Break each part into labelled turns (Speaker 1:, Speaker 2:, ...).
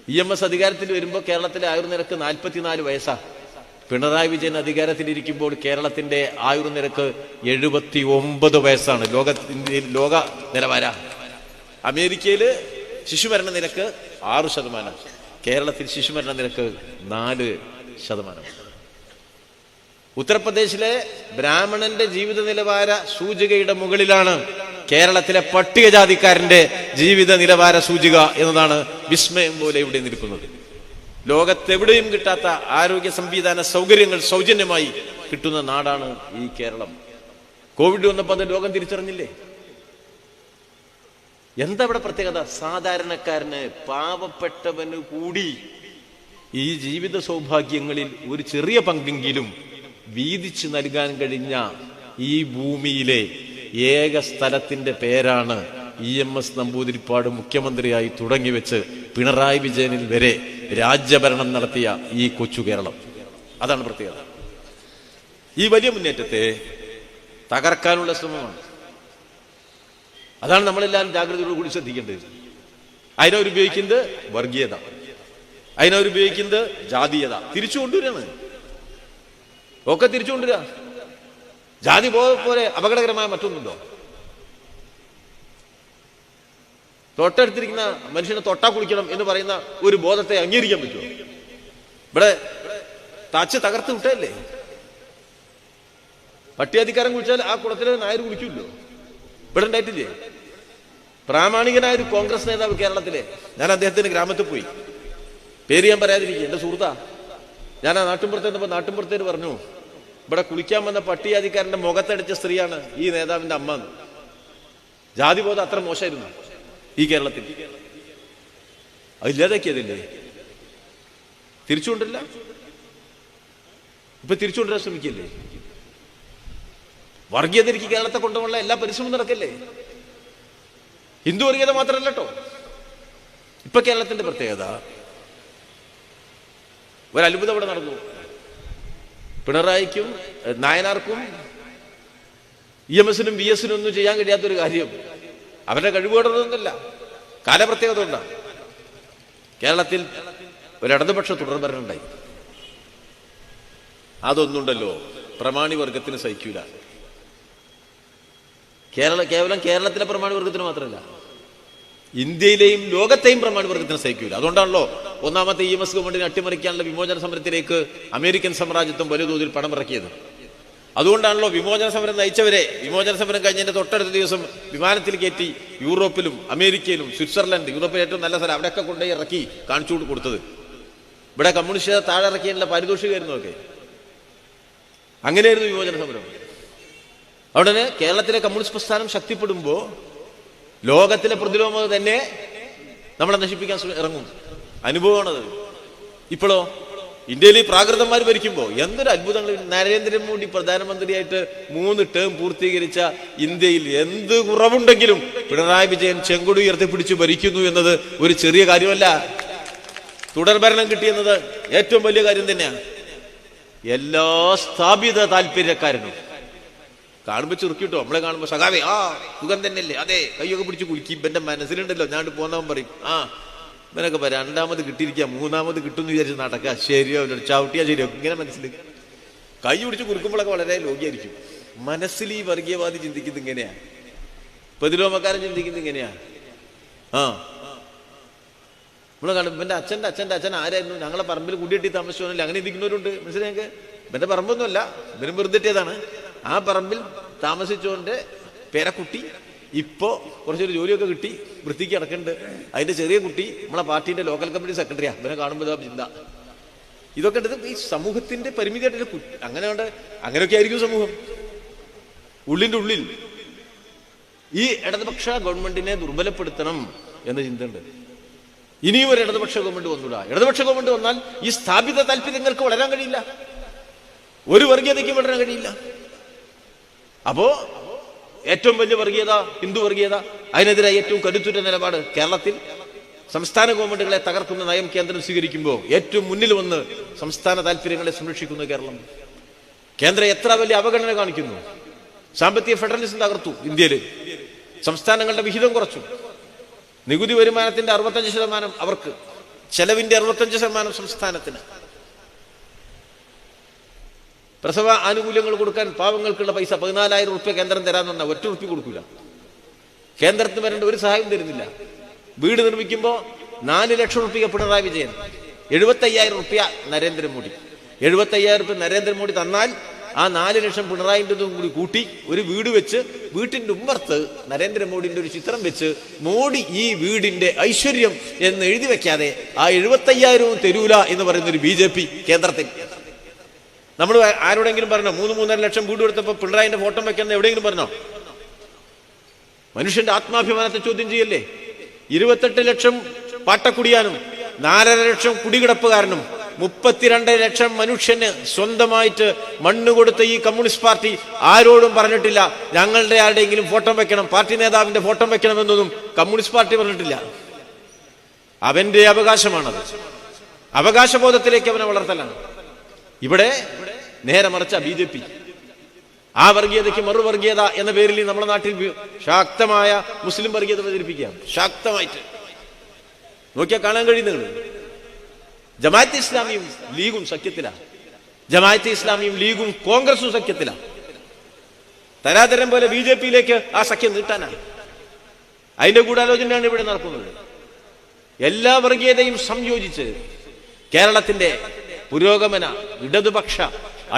Speaker 1: EMS അധികാരത്തിൽ വരുമ്പോൾ കേരളത്തിലെ ആയുർനിരക്ക് 44 വയസ്സാണ്. പിണറായി വിജയൻ അധികാരത്തിലിരിക്കുമ്പോൾ കേരളത്തിന്റെ ആയുർനിരക്ക് 79 വയസ്സാണ്. ലോക നിലവാര. അമേരിക്കയിൽ ശിശുമരണ നിരക്ക് 6%, കേരളത്തിൽ ശിശുമരണ നിരക്ക് 4%. ഉത്തർപ്രദേശിലെ ബ്രാഹ്മണന്റെ ജീവിത നിലവാര സൂചികയുടെ മുകളിലാണ് കേരളത്തിലെ പട്ടികജാതിക്കാരന്റെ ജീവിത നിലവാര സൂചിക എന്നതാണ് വിസ്മയം പോലെ ഇവിടെ നിൽക്കുന്നത്. ലോകത്തെവിടെയും കിട്ടാത്ത ആരോഗ്യ സംവിധാന സൗകര്യങ്ങൾ സൗജന്യമായി കിട്ടുന്ന നാടാണ് ഈ കേരളം. കോവിഡ് വന്നപ്പോൾ അത് ലോകം തിരിച്ചറിഞ്ഞില്ലേ? എന്താ ഇവിടെ പ്രത്യേകത? സാധാരണക്കാരന്, പാവപ്പെട്ടവന് കൂടി ഈ ജീവിത സൗഭാഗ്യങ്ങളിൽ ഒരു ചെറിയ പങ്കെങ്കിലും വീതിച്ചു നൽകാൻ കഴിഞ്ഞ ഈ ഭൂമിയിലെ ഏക സ്ഥലത്തിന്റെ പേരാണ് EMS നമ്പൂതിരിപ്പാട് മുഖ്യമന്ത്രിയായി തുടങ്ങിവെച്ച് പിണറായി വിജയനിൽ വരെ രാജ്യഭരണം നടത്തിയ ഈ കൊച്ചു കേരളം. അതാണ് പ്രത്യേകത. ഈ വലിയ മുന്നേറ്റത്തെ തകർക്കാനുള്ള ശ്രമമാണ്. അതാണ് നമ്മളെല്ലാവരും ജാഗ്രതയോടുകൂടി ശ്രദ്ധിക്കേണ്ടത്. അതിനവരുപയോഗിക്കുന്നത് വർഗീയത, അതിനവരുപയോഗിക്കുന്നത് ജാതീയത. തിരിച്ചു കൊണ്ടുവരാണ്, ഒക്കെ തിരിച്ചു കൊണ്ടുവരാ. ജാതി പോലെ അപകടകരമായ മറ്റൊന്നുണ്ടോ? തൊട്ടടുത്തിരിക്കുന്ന മനുഷ്യനെ തൊട്ടാ കുളിക്കണം എന്ന് പറയുന്ന ഒരു ബോധത്തെ അംഗീകരിക്കാൻ പറ്റുമോ? ഇവിടെ തച്ച് തകർത്ത് വിട്ടല്ലേ. പട്ടികജാതിക്കാരൻ കുളിച്ചാൽ ആ കുളത്തിലെ നായർ കുളിക്കുമല്ലോ. ഇവിടെ ഉണ്ടായിട്ടില്ലേ? പ്രാമാണികനായ ഒരു കോൺഗ്രസ് നേതാവ് കേരളത്തിലെ, ഞാൻ അദ്ദേഹത്തിന്റെ ഗ്രാമത്തിൽ പോയി, പേര് ഞാൻ പറയാതിരിക്കുക, എന്റെ സുഹൃത്താ. ഞാൻ ആ നാട്ടിൻപുറത്ത് നാട്ടിൻപുറത്തേര് പറഞ്ഞു, ഇവിടെ കുളിക്കാൻ വന്ന പട്ടികജാതിക്കാരന്റെ മുഖത്തടിച്ച സ്ത്രീയാണ് ഈ നേതാവിന്റെ അമ്മ. ജാതിബോധം അത്ര മോശമായിരുന്നു ഈ കേരളത്തിൽ. അതില്ലാതാക്കിയതില്ലേ? തിരിച്ചുകൊണ്ടില്ല, ഇപ്പൊ തിരിച്ചുകൊണ്ടുവരാൻ ശ്രമിക്കല്ലേ? വർഗീയതയ്ക്ക് കേരളത്തെ കൊണ്ടുപോകാനുള്ള എല്ലാ പരിശ്രമവും നടക്കല്ലേ? ഹിന്ദു വർഗീയത മാത്രമല്ല കേട്ടോ. ഇപ്പൊ കേരളത്തിന്റെ പ്രത്യേകത, ഒരത്ഭുതം ഇവിടെ നടന്നു. പിണറായിക്കും നായനാർക്കും EMSനും BSനും ഒന്നും ചെയ്യാൻ കഴിയാത്തൊരു കാര്യം അവരുടെ കഴിവുകേടൊന്നുമല്ല, കാലപ്രത്യേകത കൊണ്ടാണ്. കേരളത്തിൽ ഒരു ഇടതുപക്ഷ തുടർഭരണം ഉണ്ടായി. അതൊന്നുണ്ടല്ലോ പ്രമാണി വർഗത്തിന് സഹിക്കൂല. കേവലം കേരളത്തിലെ പ്രമാണി വർഗത്തിന് മാത്രമല്ല, ഇന്ത്യയിലെയും ലോകത്തെയും പ്രമാണി വർഗത്തിന് സഹിക്കൂല. അതുകൊണ്ടാണല്ലോ ഒന്നാമത്തെ EMS ഗവൺമെന്റിനെ അട്ടിമറിക്കാനുള്ള വിമോചന സമരത്തിലേക്ക് അമേരിക്കൻ സാമ്രാജ്യത്വം വലിയ തോതിൽ പണം ഇറക്കിയത്. അതുകൊണ്ടാണല്ലോ വിമോചന സമരം നയിച്ചവരെ വിമോചന സമരം കഴിഞ്ഞതിന്റെ തൊട്ടടുത്ത ദിവസം വിമാനത്തിൽ കയറ്റി യൂറോപ്പിലും അമേരിക്കയിലും സ്വിറ്റ്സർലൻഡ്, യൂറോപ്പിലെ ഏറ്റവും നല്ല സ്ഥലം, അവിടെയൊക്കെ കൊണ്ടുപോയി ഇറക്കി കാണിച്ചു കൊടുത്തത്. ഇവിടെ കമ്മ്യൂണിസ്റ്റ് താഴെ ഇറക്കിയുള്ള പാരിതോഷികമായിരുന്നു ഒക്കെ. അങ്ങനെയായിരുന്നു വിമോചന സമരം. അവിടെ കേരളത്തിലെ കമ്മ്യൂണിസ്റ്റ് പ്രസ്ഥാനം ശക്തിപ്പെടുമ്പോൾ ലോകത്തിലെ പ്രതിലോമത തന്നെ നമ്മളെ നശിപ്പിക്കാൻ ഇറങ്ങും. അനുഭവമാണത്. ഇപ്പോഴോ ഇന്ത്യയിൽ ഈ പ്രാകൃതന്മാർ ഭരിക്കുമ്പോൾ എന്തൊരു അത്ഭുതങ്ങൾ. നരേന്ദ്രമോദി പ്രധാനമന്ത്രിയായിട്ട് 3 ടേം പൂർത്തീകരിച്ച ഇന്ത്യയിൽ എന്ത് കുറവുണ്ടെങ്കിലും പിണറായി വിജയൻ ചെങ്കൊടി ഉയർത്തിപ്പിടിച്ച് ഭരിക്കുന്നു എന്നത് ഒരു ചെറിയ കാര്യമല്ല. തുടർഭരണം കിട്ടിയെന്നത് ഏറ്റവും വലിയ കാര്യം തന്നെയാണ്. എല്ലാ സ്ഥാപിത താല്പര്യക്കാരനും കാണുമ്പോൾ ചുരുക്കിട്ടോ, നമ്മളെ കാണുമ്പോൾ സഖാവേ ആ സുഖം തന്നെയല്ലേ, അതെ കയ്യൊക്കെ പിടിച്ച് കുലുക്കി. ഇവന്റെ മനസ്സിലുണ്ടല്ലോ, ഞാൻ പോന്നവൻ പറയും ആ ഇവനൊക്കെ പറയാം, 2ാമത് കിട്ടിയിരിക്കുക, 3ാമത് കിട്ടുമെന്ന് വിചാരിച്ച് നടക്കുക, ശരിയോ ചവിട്ടിയാ ശരിയോ, ഇങ്ങനെ മനസ്സിൽ കൈ പിടിച്ച് കുലുക്കുമ്പോഴൊക്കെ വളരെ ലോകിയായിരിക്കും. മനസ്സിൽ ഈ വർഗീയവാദി ചിന്തിക്കുന്നത് ഇങ്ങനെയാ, പ്രതിലോമക്കാരൻ ചിന്തിക്കുന്നത് ഇങ്ങനെയാ. നമ്മളെ കാണും ഇവന്റെ അച്ഛൻ്റെ അച്ഛൻ ആരായിരുന്നു, ഞങ്ങളെ പറമ്പിൽ കുടിയെട്ടി താമസിച്ചോന്നല്ലേ, അങ്ങനെ ഇരിക്കുന്നവരുണ്ട്. മനസ്സിലായെങ്കിൽ ഇവന്റെ പറമ്പൊന്നുമല്ല, ഇവരും വെറുതെട്ടിയതാണ്. ആ പറമ്പിൽ താമസിച്ചോന്റെ പേരക്കുട്ടി ഇപ്പോ കുറച്ചൊരു ജോലിയൊക്കെ കിട്ടി വൃത്തിക്ക് നടക്കുന്നുണ്ട്. അതിന്റെ ചെറിയ കുട്ടി നമ്മളെ പാർട്ടിന്റെ ലോക്കൽ കമ്മിറ്റി സെക്രട്ടറിയാ. ഇവനെ കാണുമ്പോൾ ചിന്ത ഇതൊക്കെ എടുത്ത് ഈ സമൂഹത്തിന്റെ പരിമിതിയായിട്ട് അങ്ങനെയൊക്കെ ആയിരിക്കും സമൂഹം. ഉള്ളിന്റെ ഉള്ളിൽ ഈ ഇടതുപക്ഷ ഗവൺമെന്റിനെ ദുർബലപ്പെടുത്തണം എന്ന ചിന്തയുണ്ട്. ഇനിയും ഒരു ഇടതുപക്ഷ ഗവൺമെന്റ് വന്നൂടാ. ഇടതുപക്ഷ ഗവൺമെന്റ് വന്നാൽ ഈ സ്ഥാപിത താല്പര്യങ്ങൾക്ക് വളരാൻ കഴിയില്ല, ഒരു വർഗീയതയ്ക്കും വളരാൻ കഴിയില്ല. അപ്പോ ഏറ്റവും വലിയ വർഗീയത ഹിന്ദു വർഗീയത, അതിനെതിരെ ഏറ്റവും കരുത്തുറ്റ നിലപാട് കേരളത്തിൽ സംസ്ഥാന ഗവൺമെന്റുകളെ തകർക്കുന്ന നയം കേന്ദ്രം സ്വീകരിക്കുമ്പോൾ ഏറ്റവും മുന്നിൽ വന്ന് സംസ്ഥാന താല്പര്യങ്ങളെ സംരക്ഷിക്കുന്ന കേരളം. കേന്ദ്രം എത്ര വലിയ അവഗണന കാണിക്കുന്നു. സാമ്പത്തിക ഫെഡറലിസം തകർത്തു. ഇന്ത്യയിൽ സംസ്ഥാനങ്ങളുടെ വിഹിതം കുറച്ചു. നികുതി വരുമാനത്തിന്റെ 65% അവർക്ക്, ചെലവിന്റെ 65% സംസ്ഥാനത്തിന്. പ്രസവ ആനുകൂല്യങ്ങൾ കൊടുക്കാൻ പാവങ്ങൾക്കുള്ള പൈസ 14,000 റുപ്യ കേന്ദ്രം തരാന്ന് പറഞ്ഞാൽ ഒറ്റ റുപ്യ കൊടുക്കൂല. കേന്ദ്രത്തിന് വരേണ്ട ഒരു സഹായം തരുന്നില്ല. വീട് നിർമ്മിക്കുമ്പോൾ 4 ലക്ഷം റുപ്യ പിണറായി വിജയൻ, 75,000 റുപ്യ നരേന്ദ്രമോദി. 75,000 റുപ്യ നരേന്ദ്രമോദി തന്നാൽ ആ 4 ലക്ഷം പിണറായിൻ്റെ കൂടി കൂട്ടി ഒരു വീട് വെച്ച് വീട്ടിന്റെ ഉമ്മർത്ത് നരേന്ദ്രമോദിന്റെ ഒരു ചിത്രം വെച്ച് മോഡി ഈ വീടിന്റെ ഐശ്വര്യം എന്ന് എഴുതി വെക്കാതെ ആ 75,000 തരൂല എന്ന് പറയുന്ന ഒരു BJP കേന്ദ്രത്തിൽ. നമ്മൾ ആരോടെങ്കിലും പറഞ്ഞോ 3-3.5 ലക്ഷം വീട് കൊടുത്തപ്പോൾ പിണറായിന്റെ ഫോട്ടോ വെക്കാൻ എവിടെയെങ്കിലും പറഞ്ഞോ? മനുഷ്യന്റെ ആത്മാഭിമാനത്തെ ചോദ്യം ചെയ്യല്ലേ? 28 ലക്ഷം പാട്ടക്കുടിയാനും 4.5 ലക്ഷം കുടികിടപ്പുകാരനും 32 ലക്ഷം മനുഷ്യന് സ്വന്തമായിട്ട് മണ്ണ് കൊടുത്ത ഈ കമ്മ്യൂണിസ്റ്റ് പാർട്ടി ആരോടും പറഞ്ഞിട്ടില്ല ഞങ്ങളുടെ ആരുടെയെങ്കിലും ഫോട്ടോ വെക്കണം, പാർട്ടി നേതാവിന്റെ ഫോട്ടോ വെക്കണമെന്നൊന്നും കമ്മ്യൂണിസ്റ്റ് പാർട്ടി പറഞ്ഞിട്ടില്ല. അവന്റെ അവകാശമാണത്. അവകാശബോധത്തിലേക്ക് അവനെ വളർത്തലാണ്. ഇവിടെ നേരെ മറിച്ച BJP ആ വർഗീയതയ്ക്ക് മറുവർഗീയത എന്ന പേരിൽ നമ്മുടെ നാട്ടിൽ ശക്തമായ മുസ്ലിം വർഗീയത പ്രചരിപ്പിക്കുകയാണ്. ശക്തമായിട്ട് നോക്കിയാൽ കാണാൻ കഴിയുന്നത് ജമാഅത്തെ ഇസ്ലാമിയും ലീഗും സഖ്യത്തിലാണ്. ജമാഅത്തെ ഇസ്ലാമിയും ലീഗും കോൺഗ്രസും സഖ്യത്തിലാണ്. തരാതരം പോലെ BJPയിലേക്ക് ആ സഖ്യം നീട്ടാനാണ്. അതിന്റെ ഗൂഢാലോചനയാണ് ഇവിടെ നടക്കുന്നത്. എല്ലാ വർഗീയതയും സംയോജിച്ച് കേരളത്തിന്റെ പുരോഗമന ഇടതുപക്ഷ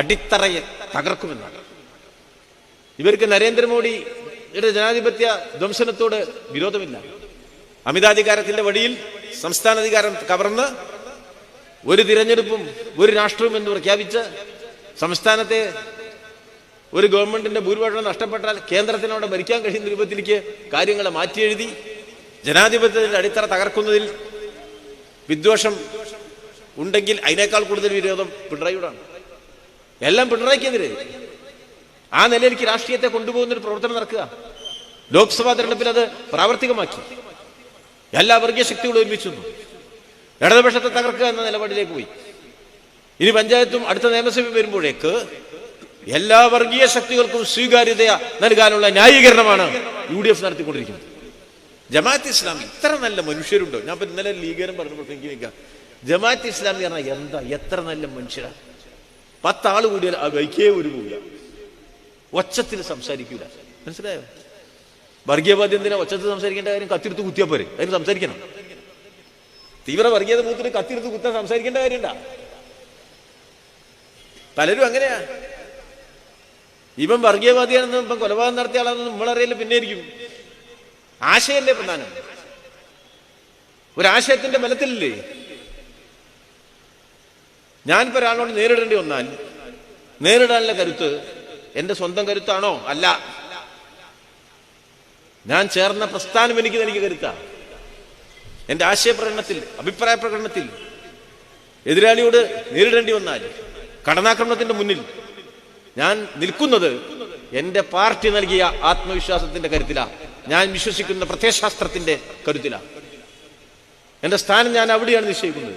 Speaker 1: അടിത്തറയെ തകർക്കുമെന്നാണ്. ഇവർക്ക് നരേന്ദ്രമോദിയുടെ ജനാധിപത്യ ധ്വംസനത്തോട് വിരോധമില്ല. അമിതാധികാരത്തിന്റെ വഴിയിൽ സംസ്ഥാനാധികാരം കവർന്ന് ഒരു തിരഞ്ഞെടുപ്പും ഒരു രാഷ്ട്രവും എന്ന് പ്രഖ്യാപിച്ച് സംസ്ഥാനത്തെ ഒരു ഗവൺമെന്റിന്റെ ഭൂരിപക്ഷം നഷ്ടപ്പെട്ടാൽ കേന്ദ്രത്തിനോട് ഭരിക്കാൻ കഴിയുന്ന രൂപത്തിലേക്ക് കാര്യങ്ങളെ മാറ്റിയെഴുതി ജനാധിപത്യത്തിന്റെ അടിത്തറ തകർക്കുന്നതിൽ വിദ്വേഷം ഉണ്ടെങ്കിൽ അതിനേക്കാൾ കൂടുതൽ വിരോധം പിണറായിയോടാണ്. എല്ലാം പിണറായിക്കെതിരെ. ആ നിലയിലേക്ക് രാഷ്ട്രീയത്തെ കൊണ്ടുപോകുന്ന ഒരു പ്രവർത്തനം നടക്കുക. ലോക്സഭാ തെരഞ്ഞെടുപ്പിൽ അത് പ്രാവർത്തികമാക്കി. എല്ലാ വർഗീയ ശക്തികളും ഒരുമിച്ചു ഇടതുപക്ഷത്തെ തകർക്കുക എന്ന നിലപാടിലേക്ക് പോയി. ഇനി പഞ്ചായത്തും അടുത്ത നിയമസഭയും വരുമ്പോഴേക്ക് എല്ലാ വർഗീയ ശക്തികൾക്കും സ്വീകാര്യത നൽകാനുള്ള ന്യായീകരണമാണ് UDF നടത്തിക്കൊണ്ടിരിക്കുന്നത്. ജമാഅത്തെ ഇസ്ലാമി ഇത്ര നല്ല മനുഷ്യരുണ്ടോ? ഞാൻ ഇപ്പൊ ഇന്നലെ ലീഗരം പറഞ്ഞപ്പോൾ എനിക്ക് നിൽക്കാം. ജമാഅത്തെ ഇസ്ലാമി പറഞ്ഞാൽ എന്താ, എത്ര നല്ല മനുഷ്യരാ. 10 ആള് കൂടിയാൽ വൈക്കേ ഒരു കൂല, ഒച്ചത്തിൽ സംസാരിക്കൂല. മനസ്സിലായോ? വർഗീയവാദി എന്തിനാ ഒച്ചത്തിൽ സംസാരിക്കേണ്ട കാര്യം? കത്തിരുത്ത് കുത്തിയാ പോരെ, അതിന് സംസാരിക്കണം. തീവ്ര വർഗീയത മൂത്തിന് കത്തിരുത്ത് കുത്താൻ സംസാരിക്കേണ്ട കാര്യമുണ്ടാ? പലരും അങ്ങനെയാ. ഇവൻ വർഗീയവാദിയാണെന്നും ഇപ്പം കൊലപാതകം നടത്തിയ ആളാണെന്നും നമ്മളറിയില്ല. പിന്നെ ആയിരിക്കും ആശയല്ലേ പ്രധാനം. ഒരാശയത്തിന്റെ ബലത്തിലല്ലേ. ഞാനിപ്പോ ഒരാളോട് നേരിടേണ്ടി വന്നാൽ നേരിടാനുള്ള കരുത്ത് എന്റെ സ്വന്തം കരുത്താണോ? അല്ല. ഞാൻ ചേർന്ന പ്രസ്ഥാനം എനിക്ക് കരുത്താ. എന്റെ ആശയപ്രകടനത്തിൽ, അഭിപ്രായ പ്രകടനത്തിൽ എതിരാളിയോട് നേരിടേണ്ടി വന്നാൽ കടന്നാക്രമണത്തിന്റെ മുന്നിൽ ഞാൻ നിൽക്കുന്നത് എന്റെ പാർട്ടി നൽകിയ ആത്മവിശ്വാസത്തിന്റെ കരുത്തിലാണ്. ഞാൻ വിശ്വസിക്കുന്ന പ്രത്യയശാസ്ത്രത്തിന്റെ കരുത്തിലാണ്. എന്റെ സ്ഥാനം ഞാൻ അവിടെയാണ് നിശ്ചയിക്കുന്നത്.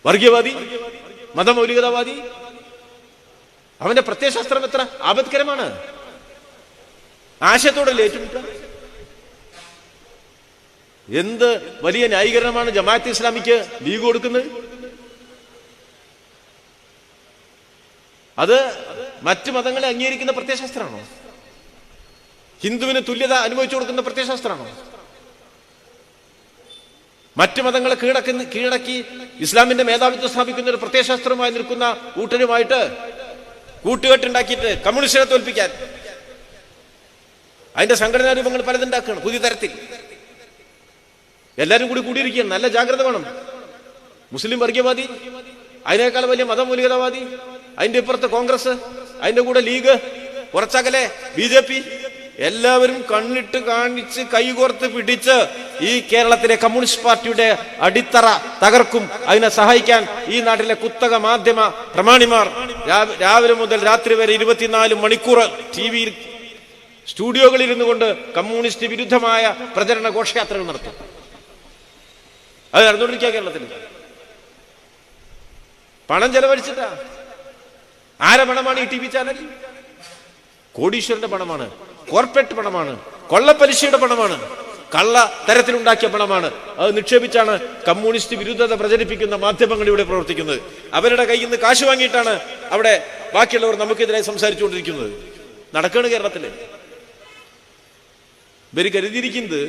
Speaker 1: വർഗീയവാദി, മതമൗലികതാവാദി, അവന്റെ പ്രത്യയശാസ്ത്രം എത്ര ആപത്കരമാണ്. ആശയത്തോടല്ലേ ഏറ്റുമുട്ടുക. എന്ത് വലിയ ന്യായീകരണമാണ് ജമാഅത്തെ ഇസ്ലാമിക്ക് ലീഗ് കൊടുക്കുന്നത്. അത് മറ്റു മതങ്ങളെ അംഗീകരിക്കുന്ന പ്രത്യയശാസ്ത്രമാണോ? ഹിന്ദുവിന് തുല്യത അനുഭവിച്ചു കൊടുക്കുന്ന പ്രത്യയശാസ്ത്രമാണോ? മറ്റു മതങ്ങളെ കീഴടക്കി ഇസ്ലാമിന്റെ മേധാവിത്വം സ്ഥാപിക്കുന്ന ഒരു പ്രത്യയശാസ്ത്രവുമായി നിൽക്കുന്ന കൂട്ടരുമായിട്ട് കൂട്ടുകെട്ടുണ്ടാക്കിയിട്ട് കമ്മ്യൂണിസ്റ്റിനെ തോൽപ്പിക്കാൻ അതിന്റെ സംഘടനാ രൂപങ്ങൾ പലതുണ്ടാക്കുകയാണ് പുതിയ തരത്തിൽ. എല്ലാവരും കൂടിയിരിക്കുകയാണ്. നല്ല ജാഗ്രത വേണം. മുസ്ലിം വർഗീയവാദി, അതിനേക്കാൾ വലിയ മതമൂലികതാവാദി, അതിന്റെ ഇപ്പുറത്ത് കോൺഗ്രസ്, അതിന്റെ കൂടെ ലീഗ്, കുറച്ചകലെ BJP, എല്ലാവരും കണ്ണിട്ട് കാണിച്ച് കൈകോർത്ത് പിടിച്ച് ഈ കേരളത്തിലെ കമ്മ്യൂണിസ്റ്റ് പാർട്ടിയുടെ അടിത്തറ തകർക്കും. അതിനെ സഹായിക്കാൻ ഈ നാട്ടിലെ കുത്തക മാധ്യമ പ്രമാണിമാർ രാവിലെ മുതൽ രാത്രി വരെ 24 മണിക്കൂർ TV-യിൽ സ്റ്റുഡിയോകളിൽ ഇരുന്നു കൊണ്ട് കമ്മ്യൂണിസ്റ്റ് വിരുദ്ധമായ പ്രചരണ ഘോഷയാത്രകൾ നടത്തും. അത് നടന്നുകൊണ്ടിരിക്കുക കേരളത്തിൽ. പണം ചെലവഴിച്ചിട്ടാ. ആരെ പണമാണ് ഈ TV ചാനൽ? കോടീശ്വരന്റെ പണമാണ്, കോർപ്പറേറ്റ് പണമാണ്, കൊള്ളപ്പലിശയുടെ പണമാണ്. കള്ള തരത്തിലുണ്ടാക്കിയ പണമാണ്. അത് നിക്ഷേപിച്ചാണ് കമ്മ്യൂണിസ്റ്റ് വിരുദ്ധത പ്രചരിപ്പിക്കുന്ന മാധ്യമങ്ങൾ ഇവിടെ പ്രവർത്തിക്കുന്നത്. അവരുടെ കയ്യിൽ നിന്ന് കാശ് വാങ്ങിയിട്ടാണ് അവിടെ ബാക്കിയുള്ളവർ നമുക്കെതിരെ സംസാരിച്ചുകൊണ്ടിരിക്കുന്നത്. നടക്കുകയാണ് കേരളത്തില്. ഇവര് കരുതിയിരിക്കുന്നത്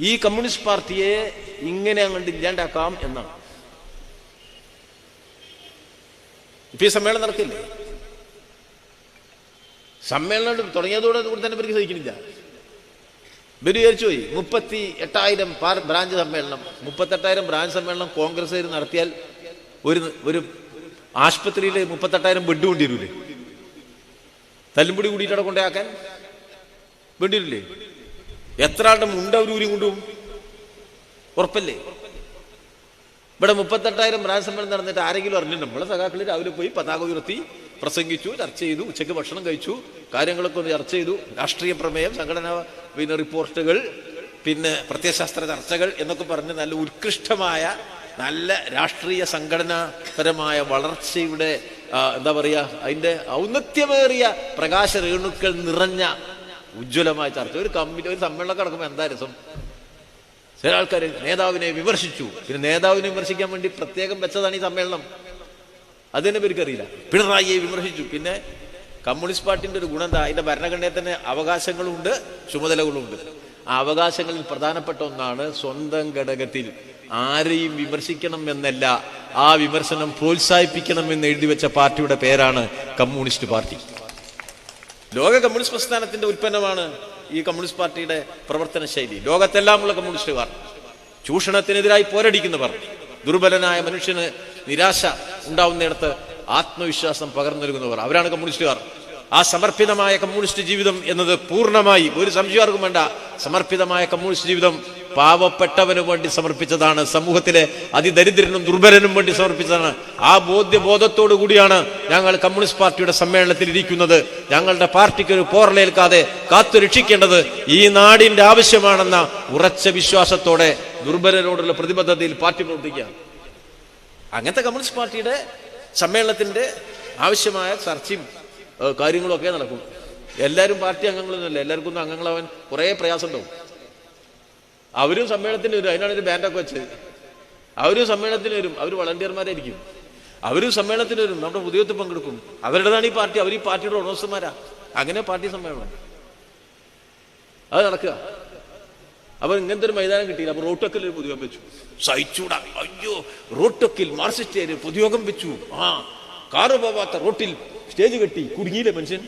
Speaker 1: ഈ കമ്മ്യൂണിസ്റ്റ് പാർട്ടിയെ ഇങ്ങനെ അങ്ങോട്ട് ഇല്ലാണ്ടാക്കാം എന്നാണ്. ഇപ്പൊ ഈ സമ്മേളനം നടക്കില്ലേ? സമ്മേളനം തുടങ്ങിയതോടെ തന്നെ ഇവർക്ക് സഹിക്കുന്നില്ല. ഇവര് വിചാരിച്ചു പോയി 38,000 ബ്രാഞ്ച് സമ്മേളനം, 38,000 ബ്രാഞ്ച് സമ്മേളനം കോൺഗ്രസ് നടത്തിയാൽ ഒരു ആശുപത്രിയിൽ 38,000 ബെഡ് കൊണ്ടിരൂലേ? തല്ലുംപൊടി കൂടിയിട്ടവിടെ കൊണ്ടാക്കാൻ വേണ്ടിയില്ലേ? എത്ര ആളുടെ മുണ്ട ഒരു ഊരി കൊണ്ടുപോകും? ഉറപ്പല്ലേ? ഇവിടെ 38,000 ബ്രാഞ്ച് സമ്മേളനം നടന്നിട്ട് ആരെങ്കിലും അറിഞ്ഞിട്ടുണ്ട്? നമ്മളെ സഖാക്കളിൽ രാവിലെ പോയി പതാക ഉയർത്തി പ്രസംഗിച്ചു, ചർച്ച ചെയ്തു, ഉച്ചയ്ക്ക് ഭക്ഷണം കഴിച്ചു, കാര്യങ്ങളൊക്കെ ഒന്ന് ചർച്ച ചെയ്തു. രാഷ്ട്രീയ പ്രമേയം, സംഘടനാ റിപ്പോർട്ടുകൾ, പിന്നെ പ്രത്യയശാസ്ത്ര ചർച്ചകൾ എന്നൊക്കെ പറഞ്ഞ് നല്ല ഉത്കൃഷ്ടമായ നല്ല രാഷ്ട്രീയ സംഘടനാപരമായ വളർച്ചയുടെ എന്താ പറയുക, അതിൻ്റെ ഔന്നത്യമേറിയ പ്രകാശ രേണുക്കൾ നിറഞ്ഞ ഉജ്ജ്വലമായ ചർച്ച. ഒരു സമ്മേളനം നടക്കുമ്പോൾ എന്താ രസം? ചില ആൾക്കാർ നേതാവിനെ വിമർശിച്ചു. പിന്നെ നേതാവിനെ വിമർശിക്കാൻ വേണ്ടി പ്രത്യേകം വെച്ചതാണ് ഈ സമ്മേളനം. അതിനെ പേർക്കറിയില്ല. പിണറായിയെ വിമർശിച്ചു. പിന്നെ കമ്മ്യൂണിസ്റ്റ് പാർട്ടിന്റെ ഒരു ഗുണം എന്താ? അതിന്റെ ഭരണഘടനയിൽ തന്നെ അവകാശങ്ങളുണ്ട്, ചുമതലകളുണ്ട്. ആ അവകാശങ്ങളിൽ പ്രധാനപ്പെട്ട ഒന്നാണ് സ്വന്തം ഘടകത്തിൽ ആരെയും വിമർശിക്കണം എന്നല്ല, ആ വിമർശനം പ്രോത്സാഹിപ്പിക്കണം എന്ന് എഴുതി വെച്ച പാർട്ടിയുടെ പേരാണ് കമ്മ്യൂണിസ്റ്റ് പാർട്ടി. ലോക കമ്മ്യൂണിസ്റ്റ് പ്രസ്ഥാനത്തിന്റെ ഉൽപ്പന്നമാണ് ഈ കമ്മ്യൂണിസ്റ്റ് പാർട്ടിയുടെ പ്രവർത്തന ശൈലി. ലോകത്തെല്ലാമുള്ള കമ്മ്യൂണിസ്റ്റുകാർ, ചൂഷണത്തിനെതിരായി പോരടിക്കുന്നവർ, ദുർബലനായ മനുഷ്യന് നിരാശ ഉണ്ടാവുന്നിടത്ത് ആത്മവിശ്വാസം പകർന്നു നൽകുന്നവർ, അവരാണ് കമ്മ്യൂണിസ്റ്റുകാർ. ആ സമർപ്പിതമായ കമ്മ്യൂണിസ്റ്റ് ജീവിതം എന്നത് പൂർണ്ണമായി ഒരു സംശയാർക്കും വേണ്ട, സമർപ്പിതമായ കമ്മ്യൂണിസ്റ്റ് ജീവിതം പാവപ്പെട്ടവനും വേണ്ടി സമർപ്പിച്ചതാണ്, സമൂഹത്തിലെ അതിദരിദ്രനും ദുർബലനും വേണ്ടി സമർപ്പിച്ചതാണ്. ആ ബോധത്തോടു കൂടിയാണ് ഞങ്ങൾ കമ്മ്യൂണിസ്റ്റ് പാർട്ടിയുടെ സമ്മേളനത്തിൽ ഇരിക്കുന്നത്. ഞങ്ങളുടെ പാർട്ടിക്ക് ഒരു പോറലേൽക്കാതെ കാത്തു രക്ഷിക്കേണ്ടത് ഈ നാടിന്റെ ആവശ്യമാണെന്ന ഉറച്ച വിശ്വാസത്തോടെ ദുർബലരോടുള്ള പ്രതിബദ്ധതയിൽ പാർട്ടി പ്രവർത്തിക്കുക. അങ്ങനത്തെ കമ്മ്യൂണിസ്റ്റ് പാർട്ടിയുടെ സമ്മേളനത്തിന്റെ ആവശ്യമായ ചർച്ചയും കാര്യങ്ങളും ഒക്കെ നടക്കും. എല്ലാവരും പാർട്ടി അംഗങ്ങളൊന്നുമല്ല, എല്ലാവർക്കും ഒന്നും അംഗങ്ങളാവാൻ കുറേ പ്രയാസം ഉണ്ടാവും. അവരും സമ്മേളനത്തിന് വരും. അതിനാണ് ഒരു ബാൻഡൊക്കെ വെച്ച്. അവരും സമ്മേളനത്തിന് വരും. അവർ വളണ്ടിയർമാരായിരിക്കും. അവരും സമ്മേളനത്തിന് വരും, നമ്മുടെ പുതിയത്തിൽ പങ്കെടുക്കും. അവരുടേതാണ് ഈ പാർട്ടി. അവർ ഈ പാർട്ടിയുടെ ഉടമസ്ഥന്മാരാ. അങ്ങനെ പാർട്ടി സമ്മേളനം അത് നടക്കുക. അപ്പൊ ഇങ്ങനത്തെ ഒരു മൈതാനം കിട്ടിയില്ല. അപ്പൊ റോട്ടൊക്കിൽ ഒരു പൊതുയോഗം വെച്ചു. സഹിച്ചൂടാ, അയ്യോ റോട്ടൊക്കിൽ മാർക്സിസ്റ്റ് പൊതുയോഗം വെച്ചു. കാറ് പോവാത്ത റോട്ടിൽ സ്റ്റേജ് കെട്ടി, കുടുങ്ങിയില്ലേ മനുഷ്യൻ?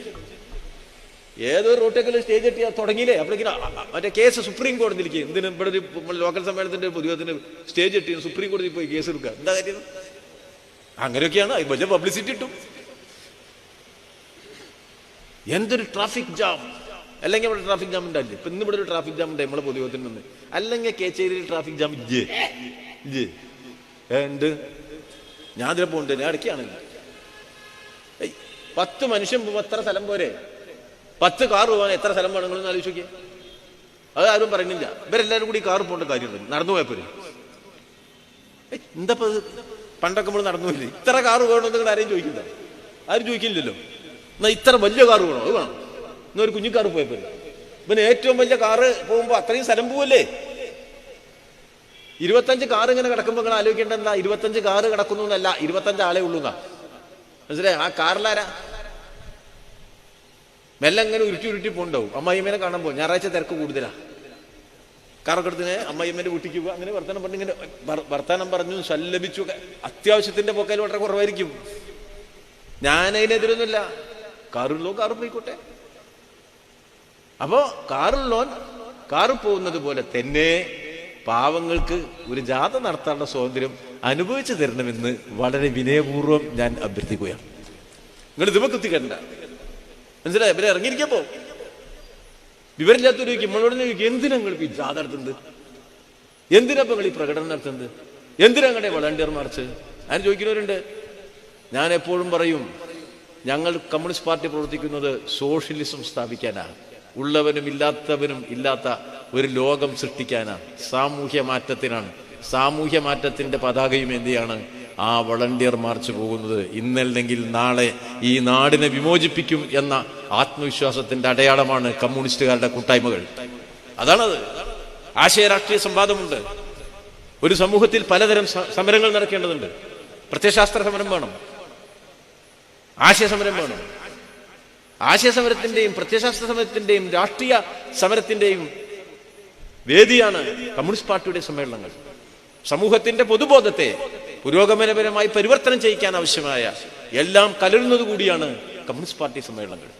Speaker 1: ഏതോ റോട്ടൊക്കിൽ സ്റ്റേജ് കെട്ടിയാ തുടങ്ങിയില്ലേ? അപ്പോഴേക്കും മറ്റേ കേസ് സുപ്രീം കോടതിയിലേക്ക്. എന്തിനും ഇവിടെ ഒരു ലോക്കൽ സമ്മേളനത്തിന്റെ പൊതുയോഗത്തിന് സ്റ്റേജ് കെട്ടി സുപ്രീം കോടതിയിൽ പോയി കേസ് എടുക്കുക. എന്താ കാര്യം? അങ്ങനെയൊക്കെയാണ്. വലിയ പബ്ലിസിറ്റി കിട്ടും. എന്തൊരു ട്രാഫിക് ജാം! അല്ലെങ്കിൽ ഇവിടെ ട്രാഫിക് ജാം ഉണ്ടാവില്ലേ? ഇപ്പൊ ഇന്ന് ഇവിടെ ഒരു ട്രാഫിക് ജാം ഉണ്ടായി നമ്മളെ പൊതുയോഗത്തിൽ നിന്ന്. അല്ലെങ്കിൽ കേച്ചേരിയിൽ ട്രാഫിക് ജാം ഉണ്ട്. ഞാൻ അതിലെ പോകണ്ടേ? ഞാൻ ഇടയ്ക്കാണെങ്കിൽ 10 മനുഷ്യൻ പോകുമ്പോൾ എത്ര സ്ഥലം പോരെ? 10 കാർ പോകാൻ എത്ര സ്ഥലം വേണമെങ്കിലും ആലോചിച്ച് നോക്കിയേ. അത് ആരും പറയുന്നില്ല. ഇവരെല്ലാവരും കൂടി കാർ പോകേണ്ട കാര്യമുണ്ട്. നടന്നു പോയപ്പോഴേ എന്താ പണ്ടൊക്കെ നമ്മൾ നടന്നു പോയില്ലേ? ഇത്ര കാറ് വേണമെന്ന് നിങ്ങൾ ആരെയും ചോദിക്കില്ല. ആരും ചോദിക്കില്ലല്ലോ. എന്നാൽ ഇത്ര വലിയ കാറ് വേണോ? അത് വേണം. എന്നാൽ ഒരു കുഞ്ഞു കാറ് പോയപ്പോഴേ. പിന്നെ ഏറ്റവും വലിയ കാറ് പോകുമ്പോൾ അത്രയും സ്ഥലം പോവല്ലേ? 25 കാറ് ഇങ്ങനെ കിടക്കുമ്പോൾ നിങ്ങൾ ആലോചിക്കേണ്ട എന്താ? 25 കാറ് കിടക്കുന്നു എന്നല്ല, 25 ആളെ ഉള്ളൂ എന്നാ. മനസ്സിലായി? ആ കാറിലാരാ? മെല്ലെ അങ്ങനെ ഉരുട്ടി പോണ്ടാവും. അമ്മായിമ്മേനെ കാണാൻ പോകും. ഞായറാഴ്ച തിരക്ക് കൂടുതലാ. കാറൊക്കെ എടുത്തിന് അമ്മായിമ്മേന്റെ വീട്ടിക്ക് പോകുക. അങ്ങനെ വർത്തമാനം പറഞ്ഞ് ഇങ്ങനെ വർത്തമാനം പറഞ്ഞു സല്ലപിച്ചു. അത്യാവശ്യത്തിന്റെ പോക്കാൽ വളരെ കുറവായിരിക്കും. ഞാനതിനെതിരൊന്നുമില്ല. കാറുള്ളോ കാറ് പോയിക്കോട്ടെ. അപ്പോ കാറുള്ളോൻ കാറ് പോകുന്നത് പോലെ തന്നെ പാവങ്ങൾക്ക് ഒരു ജാഥ നടത്താനുള്ള സ്വാതന്ത്ര്യം അനുഭവിച്ചു തരണമെന്ന് വളരെ വിനയപൂർവ്വം ഞാൻ അഭ്യർത്ഥിക്കുകയാണ്. നിങ്ങൾ ഇതുമ കുത്തിക്കണ്ട. മനസ്സിലായി? ഇവരെ ഇറങ്ങിയിരിക്കപ്പോ വിവരമില്ലാത്തൊരു നമ്മളോട് എന്തിനാ നിങ്ങൾ ഈ ജാഥ നടത്തുന്നത്? എന്തിനാ നിങ്ങൾ ഈ പ്രകടനം നടത്തുന്നത്? എന്തിനാ നിങ്ങളുടെ വളണ്ടിയർ മാർച്ച്? അതിന് ചോദിക്കുന്നവരുണ്ട്. ഞാൻ എപ്പോഴും പറയും, ഞങ്ങൾ കമ്മ്യൂണിസ്റ്റ് പാർട്ടി പ്രവർത്തിക്കുന്നത് സോഷ്യലിസം സ്ഥാപിക്കാനാണ്, ഉള്ളവനും ഇല്ലാത്തവനും ഇല്ലാത്ത ഒരു ലോകം സൃഷ്ടിക്കാനാണ്, സാമൂഹ്യ മാറ്റത്തിനാണ്. സാമൂഹ്യ മാറ്റത്തിന്റെ പതാകയും എന്തിയാണ് ആ വളണ്ടിയർ മാർച്ച് പോകുന്നത്? ഇന്നല്ലെങ്കിൽ നാളെ ഈ നാടിനെ വിമോചിപ്പിക്കും എന്ന ആത്മവിശ്വാസത്തിന്റെ അടയാളമാണ് കമ്മ്യൂണിസ്റ്റുകാരുടെ കൂട്ടായ്മകൾ. അതാണത്. ആശയ രാഷ്ട്രീയ സംവാദമുണ്ട്. ഒരു സമൂഹത്തിൽ പലതരം സമരങ്ങൾ നടക്കേണ്ടതുണ്ട്. പ്രത്യയശാസ്ത്ര സമരം വേണം, ആശയ സമരം വേണം. ആശയ സമരത്തിന്റെയും പ്രത്യയശാസ്ത്ര സമരത്തിന്റെയും രാഷ്ട്രീയ സമരത്തിന്റെയും വേദിയാണ് കമ്മ്യൂണിസ്റ്റ് പാർട്ടിയുടെ സമ്മേളനങ്ങൾ. സമൂഹത്തിന്റെ പൊതുബോധത്തെ പുരോഗമനപരമായി പരിവർത്തനം ചെയ്യിക്കാൻ ആവശ്യമായ എല്ലാം കലരുന്നത് കൂടിയാണ് കമ്മ്യൂണിസ്റ്റ് പാർട്ടി സമ്മേളനങ്ങൾ.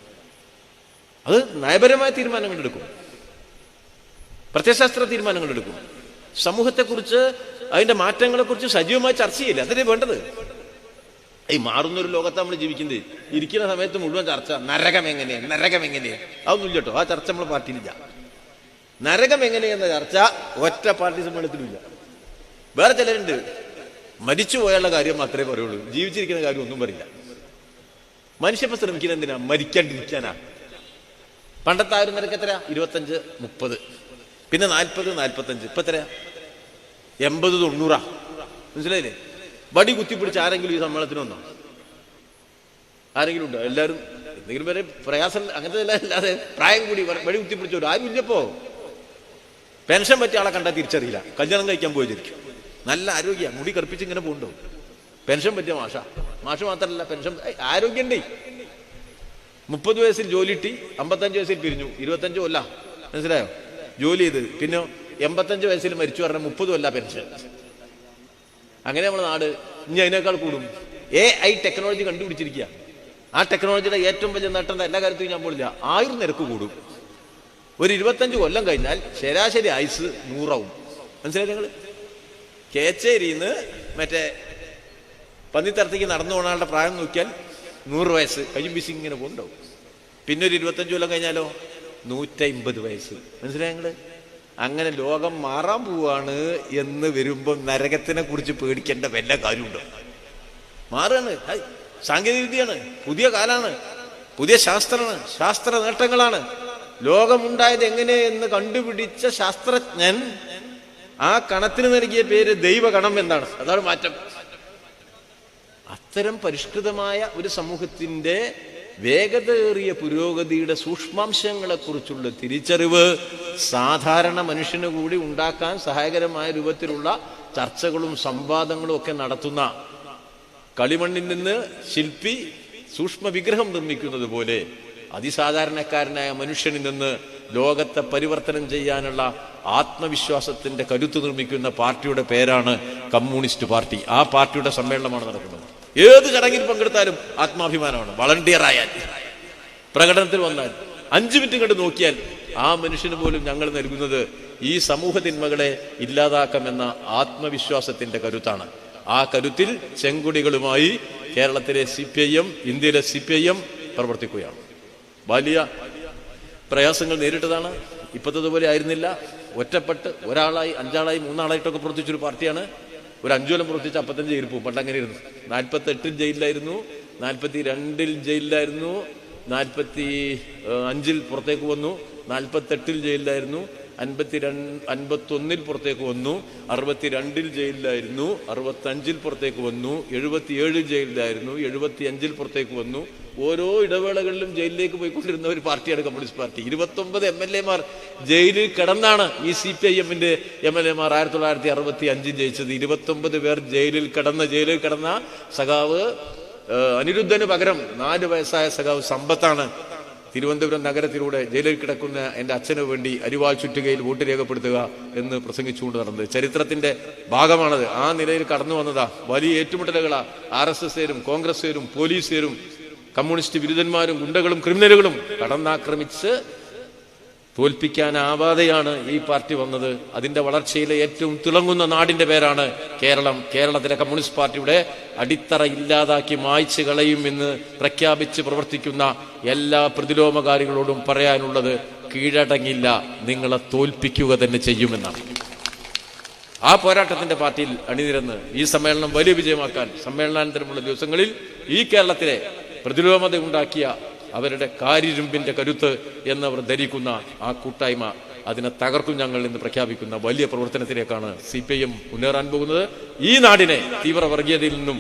Speaker 1: അത് നയപരമായ തീരുമാനങ്ങൾ എടുക്കും, പ്രത്യയശാസ്ത്ര തീരുമാനങ്ങൾ എടുക്കും, സമൂഹത്തെക്കുറിച്ച് അതിന്റെ മാറ്റങ്ങളെക്കുറിച്ച് സജീവമായി ചർച്ച ചെയ്യില്ല. അതല്ലേ വേണ്ടത്. ഈ മാറുന്നൊരു ലോകത്ത് നമ്മൾ ജീവിക്കുന്നത്. ഇരിക്കുന്ന സമയത്ത് മുഴുവൻ ചർച്ച നരകം എങ്ങനെ, അതൊന്നും ഇല്ല കേട്ടോ. ആ ചർച്ച നമ്മളെ പാർട്ടിയിലില്ല. നരകം എങ്ങനെയെന്ന ചർച്ച ഒറ്റ പാർട്ടി സമ്മേളനത്തിലില്ല. വേറെ ചിലരുണ്ട്, മരിച്ചു പോയുള്ള കാര്യം മാത്രമേ പറയുള്ളൂ, ജീവിച്ചിരിക്കുന്ന കാര്യം ഒന്നും പറയില്ല. മനുഷ്യപ്പ ശ്രമിക്കുന്ന എന്തിനാ? മരിക്കാണ്ടിരിക്കാനാ. പണ്ടത്തെ ആ ഒരു നിരക്ക് എത്രയാ? 25, 30, പിന്നെ 40, 45, ഇപ്പൊ എത്രയാ? 80, 90. മനസ്സിലായില്ലേ? വടി കുത്തിപ്പിടിച്ച് ആരെങ്കിലും ഈ സമ്മേളനത്തിന് വന്നോ? ആരെങ്കിലും ഉണ്ടോ? എല്ലാവരും എന്തെങ്കിലും വരെ പ്രയാസം അങ്ങനത്തെ അല്ലാതെ പ്രായം കൂടി വടി കുത്തിപ്പിടിച്ചോ ആരും ഇല്ലപ്പോ. പെൻഷൻ പറ്റിയ ആളെ കണ്ടാൽ തിരിച്ചറിയില്ല. കല്യാണം കഴിക്കാൻ പോയിരിക്കും, നല്ല ആരോഗ്യ, മുടി കറുപ്പിച്ച് ഇങ്ങനെ പോകണ്ടോ. പെൻഷൻ പറ്റിയ മാഷ് മാത്രമല്ല, പെൻഷൻ ആരോഗ്യണ്ടേ. 30 വയസ്സിൽ ജോലി കിട്ടി, 55 വയസ്സിൽ പിരിഞ്ഞു, 25 കൊല്ല, മനസ്സിലായോ? ജോലി ചെയ്ത് പിന്നെ 85 വയസ്സിൽ മരിച്ചു പറഞ്ഞാൽ 30 കൊല്ല പെൻഷൻ. അങ്ങനെ നമ്മുടെ നാട് ഇനി അതിനേക്കാൾ കൂടും. AI ടെക്നോളജി കണ്ടുപിടിച്ചിരിക്കുക. ആ ടെക്നോളജിയുടെ ഏറ്റവും വലിയ നേട്ടം എല്ലാ കാര്യത്തിലും ഞാൻ പോലില്ല, ആയുർനിരക്ക് കൂടും. ഒരു 25 കൊല്ലം കഴിഞ്ഞാൽ ശരാശരി ആയുസ് 100 ആവും. മനസ്സിലായി നിങ്ങൾ? കേച്ചേരിന്ന് മറ്റേ പന്നിത്തരത്തേക്ക് നടന്നു പോണ ആളുടെ പ്രായം നോക്കിയാൽ 100 വയസ്സ് കഴിയും ബിസി ഇങ്ങനെ പോകുന്നുണ്ടാവും. പിന്നെ ഒരു 25 കൊല്ലം കഴിഞ്ഞാലോ 150 വയസ്സ്. മനസ്സിലായി നിങ്ങൾ? അങ്ങനെ ലോകം മാറാൻ പോവാണ് എന്ന് വരുമ്പോൾ നരകത്തിനെ കുറിച്ച് പേടിക്കേണ്ട വല്ല കാര്യമുണ്ടോ? മാറുകയാണ്. സാങ്കേതിക വിദ്യയാണ്, പുതിയ കാലാണ്, പുതിയ ശാസ്ത്രമാണ്, ശാസ്ത്ര നേട്ടങ്ങളാണ്. ലോകമുണ്ടായത് എങ്ങനെയെന്ന് കണ്ടുപിടിച്ച ശാസ്ത്രജ്ഞൻ ആ കണത്തിന് നൽകിയ പേര് ദൈവകണം എന്നാണ്. അതാണ് മാറ്റം. അത്തരം പരിഷ്കൃതമായ ഒരു സമൂഹത്തിന്റെ വേഗതയേറിയ പുരോഗതിയുടെ സൂക്ഷ്മാംശങ്ങളെ കുറിച്ചുള്ള തിരിച്ചറിവ് സാധാരണ മനുഷ്യന് കൂടി ഉണ്ടാക്കാൻ സഹായകരമായ രൂപത്തിലുള്ള ചർച്ചകളും സംവാദങ്ങളും ഒക്കെ നടത്തുന്ന, കളിമണ്ണിൽ നിന്ന് ശില്പി സൂക്ഷ്മ വിഗ്രഹം നിർമ്മിക്കുന്നത് പോലെ അതിസാധാരണക്കാരനായ മനുഷ്യനിൽ നിന്ന് ലോകത്തെ പരിവർത്തനം ചെയ്യാനുള്ള ആത്മവിശ്വാസത്തിന്റെ കരുത്ത് നിർമ്മിക്കുന്ന പാർട്ടിയുടെ പേരാണ് കമ്മ്യൂണിസ്റ്റ് പാർട്ടി. ആ പാർട്ടിയുടെ സമ്മേളനമാണ് നടക്കുന്നത്. ഏത് ചടങ്ങിൽ പങ്കെടുത്താലും ആത്മാഭിമാനമാണ്. വളണ്ടിയർ ആയാൽ, പ്രകടനത്തിൽ വന്നാൽ, 5 മിനിറ്റ് കണ്ട് നോക്കിയാൽ ആ മനുഷ്യന് പോലും ഞങ്ങൾ നൽകുന്നത് ഈ സമൂഹ തിന്മകളെ ഇല്ലാതാക്കാമെന്ന ആത്മവിശ്വാസത്തിന്റെ കരുത്താണ്. ആ കരുത്തിൽ ചെങ്കൊടികളുമായി കേരളത്തിലെ CPIM, ഇന്ത്യയിലെ CPIM പ്രവർത്തിക്കുകയാണ്. വലിയ പ്രയാസങ്ങൾ നേരിട്ടതാണ്. ഇപ്പോഴത്തതുപോലെ ആയിരുന്നില്ല. ഒറ്റപ്പെട്ട് ഒരാളായി, 5 ആളായി, 3 ആളായിട്ടൊക്കെ പ്രവർത്തിച്ചൊരു പാർട്ടിയാണ്. ഒരു 5 കൊല്ലം പ്രവർത്തിച്ച് 55 ജയിൽ പോകും. പണ്ട് അങ്ങനെയായിരുന്നു. 48 ജയിലിലായിരുന്നു, 42 ജയിലിലായിരുന്നു, 45 പുറത്തേക്ക് വന്നു, 48 ജയിലിലായിരുന്നു, 51 പുറത്തേക്ക് വന്നു, 62 ജയിലിലായിരുന്നു, 65 പുറത്തേക്ക് വന്നു, 77 ജയിലിലായിരുന്നു, 75 പുറത്തേക്ക് വന്നു. ഓരോ ഇടവേളകളിലും ജയിലിലേക്ക് പോയിക്കൊണ്ടിരുന്ന ഒരു പാർട്ടിയാണ് കമ്മ്യൂണിസ്റ്റ് പാർട്ടി. 29 MLA-മാർ ജയിലിൽ കിടന്നാണ് ഈ CPIM-ന്റെ MLA-മാർ 1965 ജയിച്ചത്. 29 പേർ ജയിലിൽ കിടന്ന സഖാവ് അനിരുദ്ധന് പകരം 4 വയസ്സായ സഖാവ് സമ്പത്താണ് തിരുവനന്തപുരം നഗരത്തിലൂടെ ജയിലിൽ കിടക്കുന്ന എൻ്റെ അച്ഛന് വേണ്ടി അരിവാൾ ചുറ്റുകയിൽ വോട്ട് രേഖപ്പെടുത്തുക എന്ന് പ്രസംഗിച്ചുകൊണ്ട് നടന്നത്. ചരിത്രത്തിന്റെ ഭാഗമാണത്. ആ നിലയിൽ കടന്നു വന്നതാ. വലിയ ഏറ്റുമുട്ടലുകളാ RSS-കാരും കോൺഗ്രസ്സുകാരും പോലീസുകാരും കമ്മ്യൂണിസ്റ്റ് വിരുദ്ധന്മാരും ഗുണ്ടകളും ക്രിമിനലുകളും കടന്നാക്രമിച്ച് തോൽപ്പിക്കാനാവാതെയാണ് ഈ പാർട്ടി വന്നത്. അതിന്റെ വളർച്ചയിലെ ഏറ്റവും തിളങ്ങുന്ന നാടിന്റെ പേരാണ് കേരളം. കേരളത്തിലെ കമ്മ്യൂണിസ്റ്റ് പാർട്ടിയുടെ അടിത്തറ ഇല്ലാതാക്കി മായ്ച്ചു കളയും എന്ന് പ്രഖ്യാപിച്ച് പ്രവർത്തിക്കുന്ന എല്ലാ പ്രതിലോമകാരികളോടും പറയാനുള്ളത് കീഴടങ്ങില്ല, നിങ്ങളെ തോൽപ്പിക്കുക തന്നെ ചെയ്യുമെന്നാണ്. ആ പോരാട്ടത്തിന്റെ പാർട്ടിയിൽ അണിനിരന്ന് ഈ സമ്മേളനം വലിയ വിജയമാക്കാൻ സമ്മേളനാനന്തരമുള്ള ദിവസങ്ങളിൽ ഈ കേരളത്തിലെ പ്രതിലോമത ഉണ്ടാക്കിയ അവരുടെ കാരിരുമ്പിന്റെ കരുത്ത് എന്നവർ ധരിക്കുന്ന ആ കൂട്ടായ്മ, അതിനെ തകർക്കും ഞങ്ങൾ എന്ന് പ്രഖ്യാപിക്കുന്ന വലിയ പ്രവർത്തനത്തിലേക്കാണ് CPIM മുന്നേറാൻ പോകുന്നത്. ഈ നാടിനെ തീവ്രവർഗീയതയിൽ നിന്നും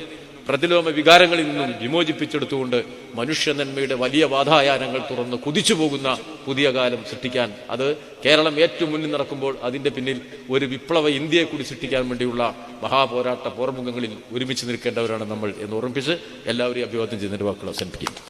Speaker 2: പ്രതിലോമ വികാരങ്ങളിൽ നിന്നും വിമോചിപ്പിച്ചെടുത്തുകൊണ്ട് മനുഷ്യ നന്മയുടെ വലിയ വാതായനങ്ങൾ തുറന്ന് കുതിച്ചു പോകുന്ന പുതിയ കാലം സൃഷ്ടിക്കാൻ, അത് കേരളം ഏറ്റവും മുന്നിൽ നടക്കുമ്പോൾ അതിന്റെ പിന്നിൽ ഒരു വിപ്ലവ ഇന്ത്യയെ കൂടി സൃഷ്ടിക്കാൻ വേണ്ടിയുള്ള മഹാപോരാട്ട പോർമുഖങ്ങളിൽ ഒരുമിച്ച് നിൽക്കേണ്ടവരാണ് നമ്മൾ എന്ന് ഓർമ്മിപ്പിച്ച് എല്ലാവരെയും അഭിവാദ്യം ചെയ്യുന്നതിന്റെ വാക്കുകൾ അവസാനിപ്പിക്കും.